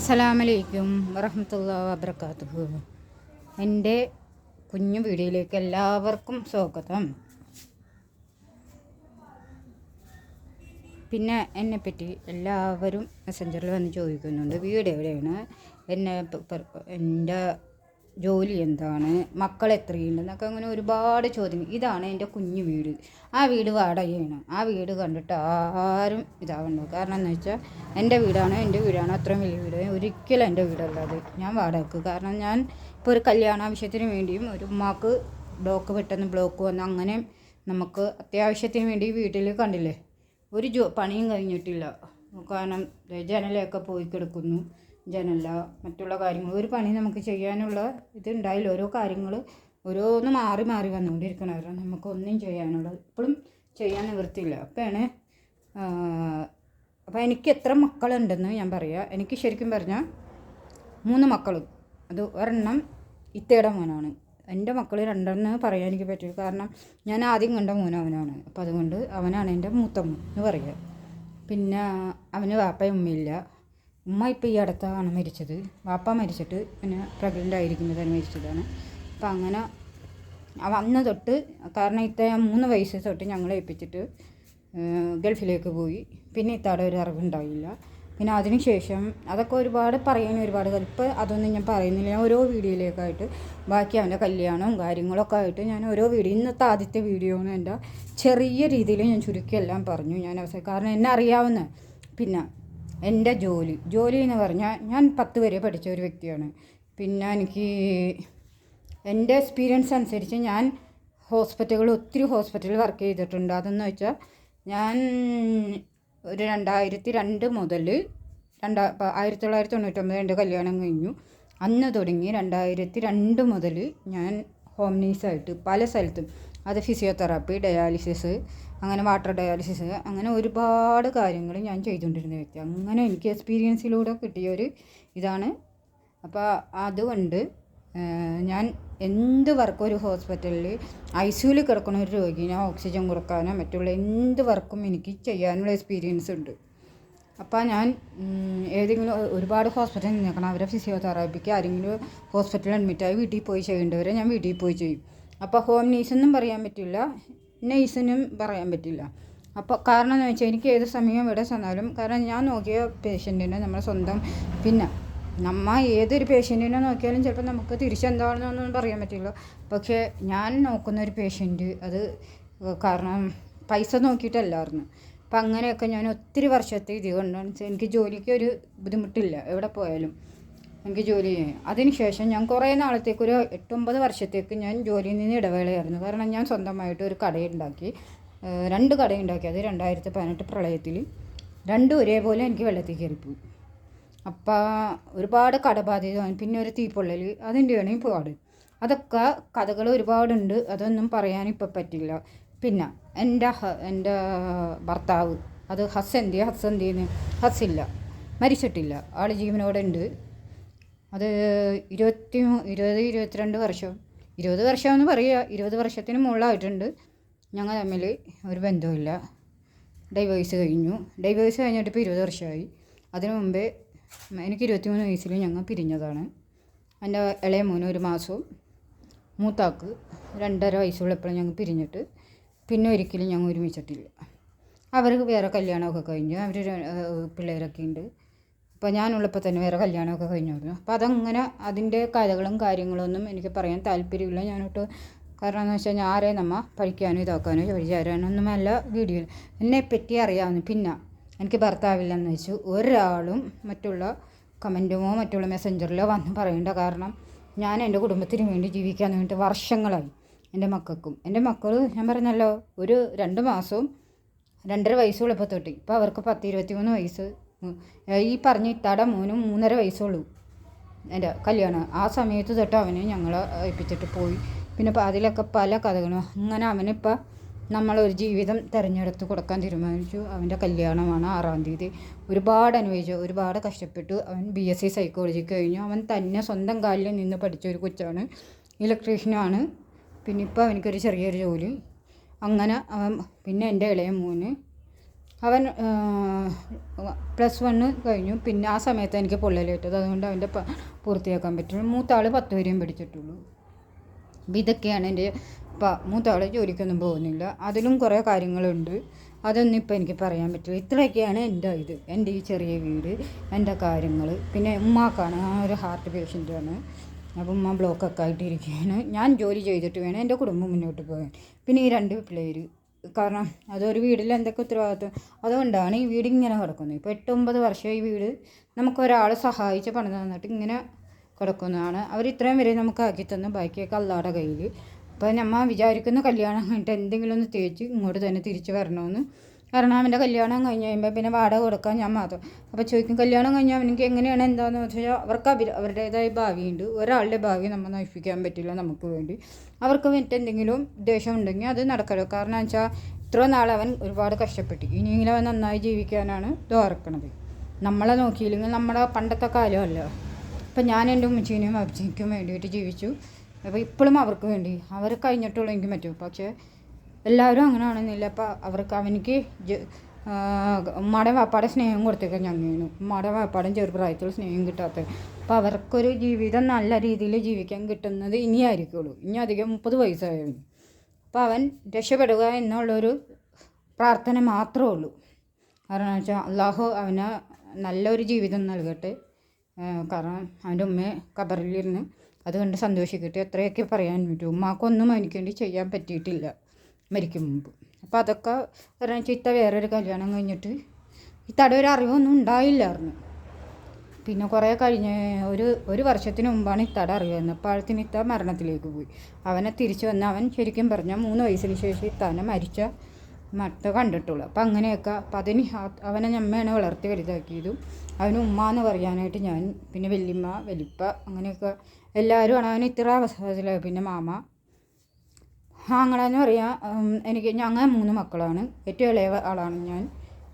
അസ്സലാമലൈക്കും വറഹ്മത്തുള്ളാഹി വബറകാതുഹു. എൻ്റെ കുഞ്ഞു വീഡിയോയിലേക്ക് എല്ലാവർക്കും സ്വാഗതം. പിന്നെ എന്നെപ്പറ്റി എല്ലാവരും മെസ്സഞ്ചറിൽ വന്ന് ചോദിക്കുന്നുണ്ട്, വീട് എവിടെയാണ്, എൻ്റെ ജോലി എന്താണ്, മക്കൾ എത്രയുണ്ടെന്നൊക്കെ അങ്ങനെ ഒരുപാട് ചോദ്യങ്ങൾ. ഇതാണ് എൻ്റെ കുഞ്ഞു വീട്. ആ വീട് വാടകയാണ്. ആ വീട് കണ്ടിട്ട് ആരും ഇതാവുന്നു. കാരണം എന്ന് വെച്ചാൽ എൻ്റെ വീടാണ് അത്രയും വലിയ വീട്. ഒരിക്കലും എൻ്റെ വീടല്ല അത്. ഞാൻ വാടകയ്ക്ക്. കാരണം ഞാൻ ഇപ്പോൾ ഒരു കല്യാണാവശ്യത്തിന് വേണ്ടിയും ഒരു ഉമ്മാക്ക് പെട്ടെന്ന് ബ്ലോക്ക് വന്ന് അങ്ങനെ നമുക്ക് അത്യാവശ്യത്തിന് വേണ്ടി വീട്ടിൽ കണ്ടില്ലേ, ഒരു പണിയും കഴിഞ്ഞിട്ടില്ല. കാരണം ജനലൊക്കെ പോയി കിടക്കുന്നു. ജനല മറ്റുള്ള കാര്യങ്ങൾ ഒരു പണി നമുക്ക് ചെയ്യാനുള്ള ഇതുണ്ടായില്ല. ഓരോ കാര്യങ്ങൾ ഓരോന്ന് മാറി മാറി വന്നുകൊണ്ടിരിക്കണവരാണ്. നമുക്കൊന്നും ചെയ്യാനുള്ളത് ഇപ്പോഴും ചെയ്യാൻ നിവൃത്തിയില്ല. അപ്പോൾ എനിക്ക് എത്ര മക്കളുണ്ടെന്ന് ഞാൻ പറയാം. എനിക്ക് ശരിക്കും പറഞ്ഞാൽ 3 മക്കൾ. അത് ഒരെണ്ണം ഇത്തയുടെ മോനാണ്. എൻ്റെ മക്കൾ 2 പറയാൻ എനിക്ക് പറ്റില്ല. കാരണം ഞാൻ ആദ്യം കണ്ട മോൻ അവനാണ്. അപ്പോൾ അതുകൊണ്ട് അവനാണ് എൻ്റെ മൂത്ത മോൻ എന്ന് പറയുക. പിന്നെ അവന് വാപ്പയും ഉമ്മയില്ല. ഉമ്മ ഇപ്പോൾ ഈ അടുത്താണ് മരിച്ചത്. വാപ്പ മരിച്ചിട്ട് പിന്നെ പ്രഗ്നൻ്റ് ആയിരിക്കുന്നതാണ് മരിച്ചതാണ്. അപ്പം അങ്ങനെ അന്ന് തൊട്ട്, കാരണം 3 വയസ്സ് തൊട്ട് ഞങ്ങളെ ഏൽപ്പിച്ചിട്ട് ഗൾഫിലേക്ക് പോയി. പിന്നെ ഇത്താടെ ഒരു അറിവുണ്ടായില്ല. പിന്നെ അതിന് ശേഷം അതൊക്കെ ഒരുപാട് ഇപ്പോൾ അതൊന്നും ഞാൻ പറയുന്നില്ല. ഓരോ വീഡിയോയിലേക്കായിട്ട് ബാക്കി അവൻ്റെ കല്യാണവും കാര്യങ്ങളൊക്കെ ആയിട്ട് ഞാൻ ഓരോ വീഡിയോ, ഇന്നത്തെ ആദ്യത്തെ വീഡിയോ ആണ് എൻ്റെ ചെറിയ രീതിയിൽ ഞാൻ ചുരുക്കിയെല്ലാം പറഞ്ഞു. കാരണം എന്നെ അറിയാവുന്ന. പിന്നെ എൻ്റെ ജോലി എന്ന് പറഞ്ഞാൽ ഞാൻ 10 വരെ പഠിച്ച ഒരു വ്യക്തിയാണ്. പിന്നെ എനിക്ക് എൻ്റെ എക്സ്പീരിയൻസ് അനുസരിച്ച് ഞാൻ ഒത്തിരി ഹോസ്പിറ്റലിൽ വർക്ക് ചെയ്തിട്ടുണ്ട്. അതെന്ന് വെച്ചാൽ ഞാൻ ഒരു 2002 മുതൽ 1999 എൻ്റെ കല്യാണം കഴിഞ്ഞു. അന്ന് തുടങ്ങി 2002 മുതൽ ഞാൻ ഹോം നേഴ്സായിട്ട് പല സ്ഥലത്തും, അത് ഫിസിയോതെറാപ്പി, ഡയാലിസിസ്, അങ്ങനെ വാട്ടർ ഡയാലിസിസ്, അങ്ങനെ ഒരുപാട് കാര്യങ്ങൾ ഞാൻ ചെയ്തുകൊണ്ടിരുന്ന വ്യക്തി. അങ്ങനെ എനിക്ക് എക്സ്പീരിയൻസിലൂടെ കിട്ടിയൊരു ഇതാണ്. അപ്പോൾ അതുകൊണ്ട് ഞാൻ എന്ത് വർക്കും ഒരു ഹോസ്പിറ്റലിൽ ICUവിൽ കിടക്കുന്ന ഒരു രോഗിനെ ഓക്സിജൻ കൊടുക്കാനോ മറ്റുള്ള എന്ത് വർക്കും എനിക്ക് ചെയ്യാനുള്ള എക്സ്പീരിയൻസ് ഉണ്ട്. അപ്പോൾ ഞാൻ ഒരുപാട് ഹോസ്പിറ്റലിൽ നിൽക്കണം. അവരെ ഫിസിയോതെറാപ്പിക്ക് ആരെങ്കിലും ഹോസ്പിറ്റലിൽ അഡ്മിറ്റായി വീട്ടിൽ പോയി ചെയ്യേണ്ടവരെ ഞാൻ വീട്ടിൽ പോയി ചെയ്യും. അപ്പോൾ ഹോം നേഴ്സെന്നും പറയാൻ പറ്റില്ല, നേഴ്സിനും പറയാൻ പറ്റില്ല. അപ്പോൾ കാരണം എന്ന് വെച്ചാൽ എനിക്ക് ഏത് സമയം എവിടെ ചെന്നാലും, കാരണം ഞാൻ നോക്കിയ പേഷ്യൻറ്റിനെ നമ്മൾ സ്വന്തം, പിന്നെ ഏതൊരു പേഷ്യൻറ്റിനെ നോക്കിയാലും ചിലപ്പോൾ നമുക്ക് തിരിച്ചെന്താണെന്നൊന്നും പറയാൻ പറ്റില്ല. പക്ഷേ ഞാൻ നോക്കുന്ന ഒരു പേഷ്യൻറ്റ് അത് കാരണം പൈസ നോക്കിയിട്ടല്ലായിരുന്നു. അപ്പം അങ്ങനെയൊക്കെ ഞാൻ ഒത്തിരി വർഷത്തെ ഇത് കൊണ്ടാണ് എനിക്ക് ജോലിക്ക് ഒരു ബുദ്ധിമുട്ടില്ല. എവിടെ പോയാലും എനിക്ക് ജോലി ചെയ്യാം. അതിനുശേഷം ഞാൻ കുറേ നാളത്തേക്ക് ഒരു 8-9 വർഷത്തേക്ക് ഞാൻ ജോലിയിൽ നിന്ന് ഇടവേളയായിരുന്നു. കാരണം ഞാൻ സ്വന്തമായിട്ട് ഒരു കടയുണ്ടാക്കി, 2 കടയുണ്ടാക്കി. അത് 2018 പ്രളയത്തിൽ 2 ഒരേപോലെ എനിക്ക് വെള്ളത്തിൽ കയറിപ്പോയി. അപ്പോൾ ഒരുപാട് കടബാധ്യത, പിന്നെ ഒരു തീപ്പൊള്ളൽ, അതിൻ്റെയാണ് ഈ പാട്. അതൊക്കെ കഥകൾ ഒരുപാടുണ്ട്, അതൊന്നും പറയാനിപ്പോൾ പറ്റില്ല. പിന്നെ എൻ്റെ ഭർത്താവ്, അത് ഹസ്സില്ല, മരിച്ചിട്ടില്ല, ആൾ ജീവനോടെ ഉണ്ട്. അത് 22 വർഷം, 20 വർഷമെന്ന് പറയുക, 20 വർഷത്തിന് മുകളിലായിട്ടുണ്ട്. ഞങ്ങൾ തമ്മിൽ ഒരു ബന്ധവുമില്ല. ഡൈവേഴ്സ് കഴിഞ്ഞിട്ട് ഇപ്പോൾ 20 വർഷമായി. അതിനു മുമ്പേ എനിക്ക് 23 വയസ്സിൽ ഞങ്ങൾ പിരിഞ്ഞതാണ്. എൻ്റെ ഇളയ മോന് 1 മാസവും, മൂത്താക്ക് 2.5 വയസ്സുള്ളപ്പോഴും ഞങ്ങൾ പിരിഞ്ഞിട്ട് പിന്നെ ഒരിക്കലും ഞങ്ങൾ ഒരുമിച്ചിട്ടില്ല. അവർക്ക് വേറെ കല്യാണമൊക്കെ കഴിഞ്ഞു, അവർ പിള്ളേരൊക്കെ ഉണ്ട്. അപ്പോൾ ഞാനുള്ളപ്പോൾ തന്നെ വേറെ കല്യാണമൊക്കെ കഴിഞ്ഞായിരുന്നു. അപ്പോൾ അതങ്ങനെ അതിൻ്റെ കഥകളും കാര്യങ്ങളൊന്നും എനിക്ക് പറയാൻ താല്പര്യമില്ല. കാരണം എന്ന് വെച്ചാൽ ഞാൻ ആരെയും പഠിക്കാനോ ഇതാക്കാനോ ചോദിച്ചാരാനൊന്നുമല്ല വീഡിയോയിൽ എന്നെപ്പറ്റി അറിയാവുന്ന. പിന്നെ എനിക്ക് ഭർത്താവില്ലെന്ന് വെച്ച് ഒരാളും മറ്റുള്ള കമൻറ്റുമോ മറ്റുള്ള മെസ്സഞ്ചറിലോ വന്ന് പറയേണ്ട. കാരണം ഞാൻ എൻ്റെ കുടുംബത്തിന് വേണ്ടി ജീവിക്കാൻ വേണ്ടിയിട്ട് വർഷങ്ങളായി. എൻ്റെ മക്കൾ ഞാൻ പറഞ്ഞല്ലോ, ഒരു 2 മാസവും 2.5 വയസ്സുള്ളപ്പോൾ തൊട്ട് ഇപ്പോൾ അവർക്ക് 10-23 വയസ്സ്. ഈ പറഞ്ഞ ഇത്താടെ മോനും 3.5 വയസ്സുള്ളൂ. എൻ്റെ കല്യാണം ആ സമയത്ത് തൊട്ട് അവനെ ഞങ്ങൾ ഏൽപ്പിച്ചിട്ട് പോയി. പിന്നെ അതിലൊക്കെ പല കഥകളും. അങ്ങനെ അവനിപ്പോൾ നമ്മളൊരു ജീവിതം തിരഞ്ഞെടുത്ത് കൊടുക്കാൻ തീരുമാനിച്ചു. അവൻ്റെ കല്യാണമാണ് 6-ാം തീയതി. ഒരുപാട് അനുഭവിച്ചു, ഒരുപാട് കഷ്ടപ്പെട്ടു. അവൻ BSc സൈക്കോളജി കഴിഞ്ഞു. അവൻ തന്നെ സ്വന്തം കാലിൽ നിന്ന് പഠിച്ച ഒരു കൊച്ചാണ്, ഇലക്ട്രീഷ്യനാണ്. പിന്നെ ഇപ്പോൾ അവനക്കൊരു ചെറിയൊരു ജോലി. അങ്ങനെ അവൻ പിന്നെ എൻ്റെ ഇളയ മോന് അവൻ +1 കഴിഞ്ഞു. പിന്നെ ആ സമയത്ത് എനിക്ക് പൊള്ളലേറ്റത്, അതുകൊണ്ട് അവൻ്റെ പൂർത്തിയാക്കാൻ പറ്റുള്ളൂ. മൂത്ത ആൾ 10 വരെയും പഠിച്ചിട്ടുള്ളൂ. അപ്പം ഇതൊക്കെയാണ് എൻ്റെ മൂത്ത ആൾ ജോലിക്കൊന്നും പോകുന്നില്ല. അതിലും കുറേ കാര്യങ്ങളുണ്ട്, അതൊന്നും ഇപ്പം എനിക്ക് പറയാൻ പറ്റില്ല. ഇത്രയൊക്കെയാണ് എൻ്റെ ഈ ചെറിയ വീട്, എൻ്റെ കാര്യങ്ങൾ. പിന്നെ ഉമ്മാക്കാണ്, ഒരു ഹാർട്ട് പേഷ്യൻ്റാണ്. അപ്പം ഉമ്മ ബ്ലോക്കൊക്കെ ആയിട്ടിരിക്കുകയാണ്. ഞാൻ ജോലി ചെയ്തിട്ട് വേണം എൻ്റെ കുടുംബം മുന്നോട്ട് പോകാൻ. പിന്നെ ഈ 2 പിള്ളേർ, കാരണം അതൊരു വീട്ടിൽ എന്തൊക്കെ ഉത്തരവാദിത്വം, അതുകൊണ്ടാണ് ഈ വീട് ഇങ്ങനെ കിടക്കുന്നത്. ഇപ്പോൾ 8-9 വർഷം ഈ വീട് നമുക്കൊരാൾ സഹായിച്ച് പണിത് തന്നിട്ട് ഇങ്ങനെ കിടക്കുന്നതാണ്. അവർ ഇത്രയും വരെ നമുക്ക് ആക്കി തന്നു, ബാക്കിയൊക്കെ അള്ളാടെ കയ്യിൽ. അപ്പോൾ നമ്മൾ വിചാരിക്കുന്ന കല്യാണം കഴിഞ്ഞിട്ട് എന്തെങ്കിലും ഒന്ന് തേച്ച് ഇങ്ങോട്ട് തന്നെ തിരിച്ച് വരണമെന്ന്. കാരണം അവൻ്റെ കല്യാണം കഴിഞ്ഞ് കഴിയുമ്പോൾ പിന്നെ വാടക കൊടുക്കാൻ ഞാൻ മാത്രം. അപ്പോൾ ചോദിക്കും, കല്യാണം കഴിഞ്ഞാൽ അവനിക്ക് എങ്ങനെയാണ് എന്താണെന്ന് വെച്ചാൽ അവർക്ക് അവരുടേതായ ഭാവിയുണ്ട്. ഒരാളുടെ ഭാവി നമ്മൾ നശിപ്പിക്കാൻ പറ്റില്ല നമുക്ക് വേണ്ടി. അവർക്ക് മറ്റെന്തെങ്കിലും ഉദ്ദേശം ഉണ്ടെങ്കിൽ അത് നടക്കല്ലോ. കാരണം വെച്ചാൽ ഇത്ര നാൾ അവൻ ഒരുപാട് കഷ്ടപ്പെട്ടു, ഇനിയെങ്കിലും അവൻ നന്നായി ജീവിക്കാനാണ് ദ്വാരക്കണത്. നമ്മളെ നോക്കിയില്ലെങ്കിൽ നമ്മുടെ പണ്ടത്തെ കാലമല്ല. ഇപ്പം ഞാൻ എൻ്റെ ഉമ്മച്ചീനെയും അപ്പച്ചയ്ക്കും വേണ്ടിയിട്ട് ജീവിച്ചു. അപ്പോൾ ഇപ്പോഴും അവർക്ക് വേണ്ടി അവർ കഴിഞ്ഞിട്ടുള്ളൂ എനിക്ക് പറ്റും. പക്ഷേ എല്ലാവരും അങ്ങനെ ആണെന്നില്ല. അപ്പോൾ അവനിക്ക് ഉമ്മാടെ വാപ്പാടെ സ്നേഹം കൊടുത്തേക്കാൻ ഞങ്ങേനു. ഉമ്മാടെ വാപ്പാടും ചെറുപ്രായത്തിൽ സ്നേഹം കിട്ടാത്തത്. അപ്പോൾ അവർക്കൊരു ജീവിതം നല്ല രീതിയിൽ ജീവിക്കാൻ കിട്ടുന്നത് ഇനിയായിരിക്കുള്ളൂ. ഇനി അധികം 30 വയസ്സായവന്. അപ്പോൾ അവൻ രക്ഷപ്പെടുക എന്നുള്ളൊരു പ്രാർത്ഥന മാത്രമേ ഉള്ളൂ. കാരണം വെച്ചാൽ അള്ളാഹു അവന് നല്ലൊരു ജീവിതം നൽകട്ടെ. കാരണം അവൻ്റെ ഉമ്മയെ ഖബറിലിരുന്ന് അതുകൊണ്ട് സന്തോഷിക്കട്ടെ. എത്രയൊക്കെ പറയാൻ പറ്റും. ഉമ്മാക്കൊന്നും എനിക്ക് വേണ്ടി ചെയ്യാൻ പറ്റിയിട്ടില്ല മരിക്കും മുമ്പ്. അപ്പോൾ അതൊക്കെ കാരണം ചിത്ത വേറൊരു കല്യാണം കഴിഞ്ഞിട്ട് ഒരു അറിവൊന്നും ഉണ്ടായില്ലായിരുന്നു. പിന്നെ കുറേ കഴിഞ്ഞ് ഒരു വർഷത്തിന് മുമ്പാണ് ഇത്തട അറിവ് വന്നത്. അപ്പോൾ ഇത്ത മരണത്തിലേക്ക് പോയി. അവനെ തിരിച്ചു വന്ന് അവൻ ശരിക്കും പറഞ്ഞാൽ 3 വയസ്സിന് ശേഷം ഇത്താനെ മരിച്ച മട്ട കണ്ടിട്ടുള്ളൂ. അപ്പം അങ്ങനെയൊക്കെ അപ്പം അവനെ ഞമ്മയാണ് വളർത്തി വലുതാക്കിയതും. അവന് ഉമ്മ എന്ന് പറയാനായിട്ട് ഞാൻ, പിന്നെ വല്യമ്മ വലിപ്പ അങ്ങനെയൊക്കെ എല്ലാവരുമാണ് അവന് ഇത്ര അവസരത്തിലായി. പിന്നെ മാമ ആങ്ങളെന്ന് പറയാം. ഞങ്ങൾ 3 മക്കളാണ്. ഏറ്റവും ഇളയ ആളാണ് ഞാൻ.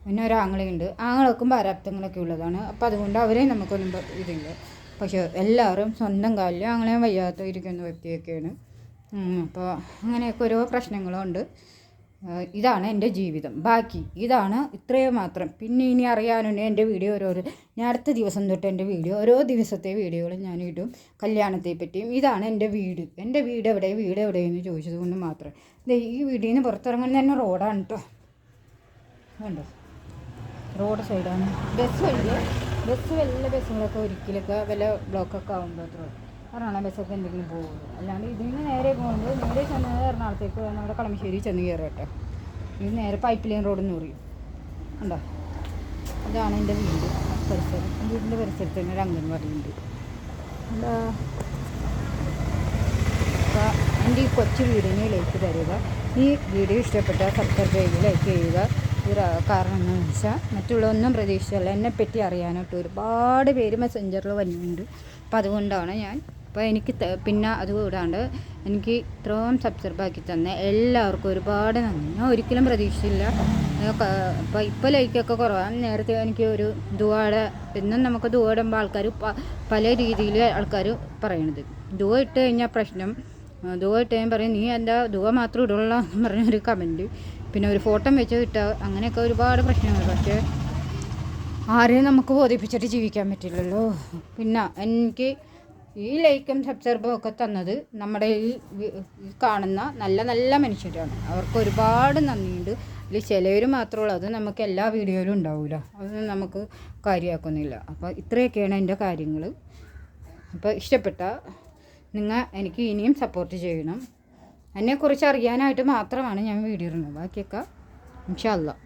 പിന്നെ ഒരാങ്ങളയുണ്ട്. ആങ്ങളൊക്കെ പ്രാരാബ്ദങ്ങളൊക്കെ ഉള്ളതാണ്. അപ്പോൾ അതുകൊണ്ട് അവരെ നമുക്കൊന്നും ഇതില്ല. പക്ഷേ എല്ലാവരും സ്വന്തം കാലിൽ ആങ്ങളെ വയ്യാത്ത ഇരിക്കുന്ന വ്യക്തിയൊക്കെയാണ്. അപ്പോൾ അങ്ങനെയൊക്കെ ഓരോ പ്രശ്നങ്ങളുണ്ട്. ഇതാണ് എൻ്റെ ജീവിതം. ബാക്കി ഇതാണ് ഇത്രയും മാത്രം. പിന്നെ ഇനി അറിയാനുണ്ട് എൻ്റെ വീഡിയോ ഞാൻ അടുത്ത ദിവസം തൊട്ട് എൻ്റെ വീഡിയോ ഓരോ ദിവസത്തെ വീഡിയോകൾ ഞാൻ ഇടും കല്യാണത്തെ പറ്റിയും. ഇതാണ് എൻ്റെ വീട്. എൻ്റെ വീട് എവിടെയെന്ന് ചോദിച്ചത് കൊണ്ട് മാത്രം. ഈ വീട്ടിൽ നിന്ന് പുറത്തിറങ്ങുന്ന തന്നെ റോഡാണ് കേട്ടോ. വേണ്ടോ, റോഡ് സൈഡാണ്. വല്ല ബസ്സുകളൊക്കെ ഒരിക്കലൊക്കെ വല്ല ബ്ലോക്കൊക്കെ ആകുമ്പോൾ അത്ര എറണാകുളം ബസ്സൊക്കെ എന്തെങ്കിലും പോകുള്ളൂ. അല്ലാണ്ട് ഇതിന് നേരെ പോകുമ്പോൾ നേരെ ചെന്നത് എറണാകുളത്തേക്ക് നമ്മുടെ കളമശ്ശേരി ചെന്ന് കയറുക കേട്ടോ. ഇത് നേരെ പൈപ്പ് ലൈൻ റോഡെന്ന് പറയും. ഉണ്ടോ, ഇതാണ് എൻ്റെ വീട് പരിസരം. വീടിൻ്റെ പരിസരത്ത് തന്നെ ഒരു അംഗൻവാടി ഉണ്ട്. എന്താ അപ്പോൾ എൻ്റെ ഈ കൊച്ചു വീടിനെ ലൈക്ക് തരിക. ഈ വീഡിയോ ഇഷ്ടപ്പെട്ടാൽ സബ്സ്ക്രൈബ് ചെയ്യുക, ലൈക്ക് ചെയ്യുക. കാരണം എന്താണെന്ന് വെച്ചാൽ മറ്റുള്ളതൊന്നും പ്രതീക്ഷിച്ചല്ല, എന്നെപ്പറ്റി അറിയാനായിട്ട് ഒരുപാട് പേര് മെസ്സഞ്ചറിൽ വരുന്നുണ്ട്. അപ്പം അതുകൊണ്ടാണ് ഞാൻ അപ്പോൾ എനിക്ക് പിന്നെ അതുകൂടാണ്ട് എനിക്ക് ഇത്രയും സബ്സ്ക്രൈബ് ആക്കി തന്ന എല്ലാവർക്കും ഒരുപാട് നന്ദി. ഞാൻ ഒരിക്കലും പ്രതീക്ഷിച്ചില്ല. ഇപ്പോൾ ലൈക്കൊക്കെ കുറവാണ്. നേരത്തെ എനിക്ക് ഒരു ദുആടെ എന്നും നമുക്ക് ദുആ ഇടുമ്പോൾ ആൾക്കാർ പല രീതിയിൽ ആൾക്കാർ പറയണത്. ദുആ ഇട്ട് കഴിഞ്ഞാൽ പ്രശ്നം. ദുആ ഇട്ട് ഞാൻ പറയും, നീ എന്താ ദുആ മാത്രം ഇടുള്ള എന്ന് പറഞ്ഞൊരു കമൻറ്റ്. പിന്നെ ഒരു ഫോട്ടോ വെച്ച് ഇട്ടാൽ അങ്ങനെയൊക്കെ ഒരുപാട് പ്രശ്നങ്ങൾ. പക്ഷേ ആരെയും നമുക്ക് ബോധിപ്പിച്ചിട്ട് ജീവിക്കാൻ പറ്റില്ലല്ലോ. പിന്നെ എനിക്ക് ഈ ലൈക്കും സബ്സ്ക്രൈബും ഒക്കെ തന്നത് നമ്മുടെ ഈ കാണുന്ന നല്ല നല്ല മനുഷ്യരാണ്. അവർക്ക് ഒരുപാട് നന്ദിയുണ്ട്. ഇതിൽ ചിലവർ മാത്രമുള്ളൂ, അത് നമുക്ക് എല്ലാ വീഡിയോയിലും ഉണ്ടാവില്ല. അതൊന്നും നമുക്ക് കാര്യമാക്കുന്നില്ല. അപ്പോൾ ഇത്രയൊക്കെയാണ് എൻ്റെ കാര്യങ്ങൾ. അപ്പോൾ ഇഷ്ടപ്പെട്ട നിങ്ങൾ എനിക്ക് ഇനിയും സപ്പോർട്ട് ചെയ്യണം. എന്നെക്കുറിച്ച് അറിയാനായിട്ട് മാത്രമാണ് ഞാൻ വീഡിയോ ഇടുന്നത്. ബാക്കിയൊക്കെ ഇൻഷാ അല്ലാഹ്